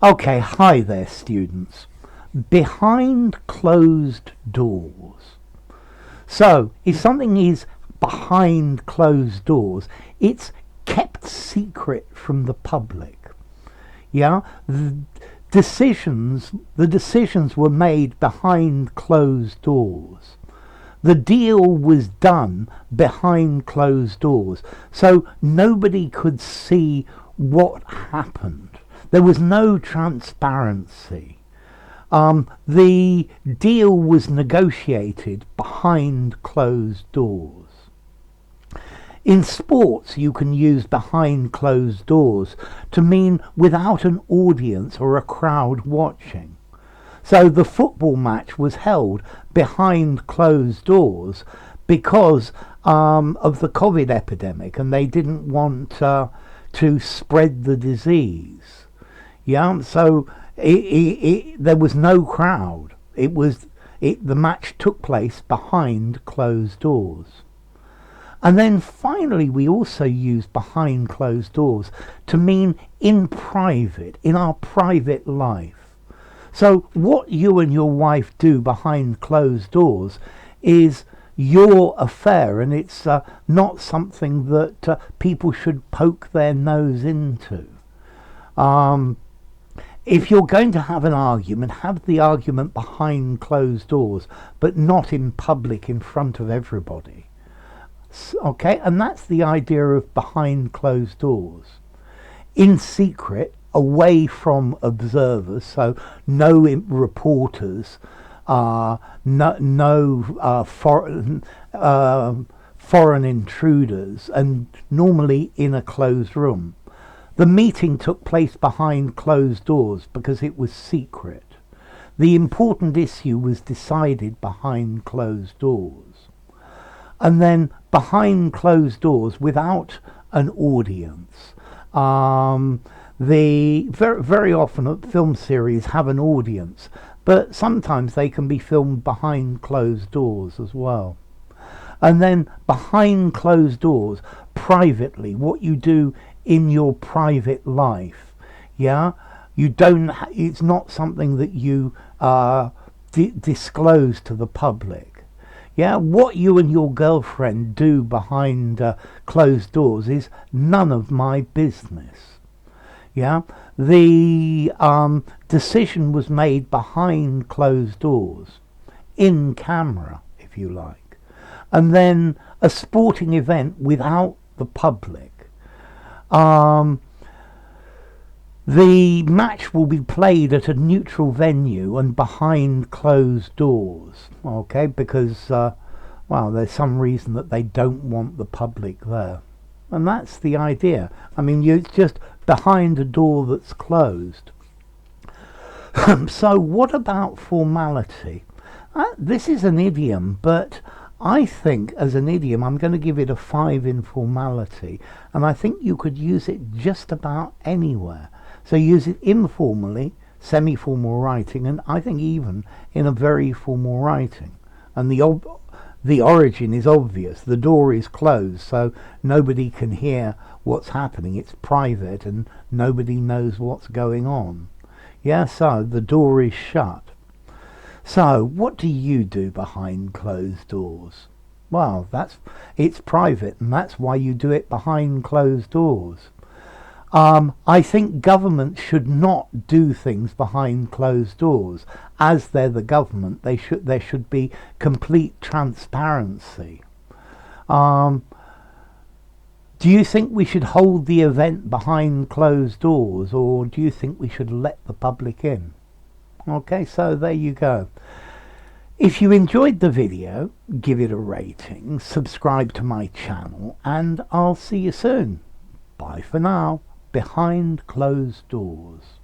Okay, hi there students. Behind closed doors. So, if something is behind closed doors, it's kept secret from the public. Yeah? The decisions were made behind closed doors. The deal was done behind closed doors. So nobody could see what happened. There was no transparency. The deal was negotiated behind closed doors. In sports, you can use behind closed doors to mean without an audience or a crowd watching. So the football match was held behind closed doors because of the COVID epidemic, and they didn't want to spread the disease. Yeah, so there was no crowd. The match took place behind closed doors. And then finally, we also use behind closed doors to mean in private, in our private life. So what you and your wife do behind closed doors is your affair, and it's not something that people should poke their nose into. If you're going to have an argument, have the argument behind closed doors, but not in public in front of everybody. Okay, and that's the idea of behind closed doors. In secret, away from observers, so no reporters, foreign intruders, and normally in a closed room. The meeting took place behind closed doors because it was secret. The important issue was decided behind closed doors. And then behind closed doors, without an audience. Very often film series have an audience, but sometimes they can be filmed behind closed doors as well. And then behind closed doors, privately, what you do in your private life. Yeah, it's not something that you disclose to the public. Yeah, what you and your girlfriend do behind closed doors is none of my business. Yeah, the decision was made behind closed doors, in camera, if you like. And then a sporting event without the public. The match will be played at a neutral venue and behind closed doors, okay, because, well, there's some reason that they don't want the public there. And that's the idea. I mean, it's just behind a door that's closed. So what about formality? This is an idiom, but I think as an idiom I'm going to give it a 5 in formality, and I think you could use it just about anywhere. So use it informally, semi-formal writing, and I think even in a very formal writing. And the origin is obvious. The door is closed, so nobody can hear what's happening. It's private and nobody knows what's going on. Yeah, so the door is shut. So what do you do behind closed doors? Well, it's private, and that's why you do it behind closed doors. I think government should not do things behind closed doors. As they're the government, there should be complete transparency. Do you think we should hold the event behind closed doors, or do you think we should let the public in? Okay, so there you go. If you enjoyed the video, give it a rating, subscribe to my channel, and I'll see you soon. Bye for now. Behind closed doors.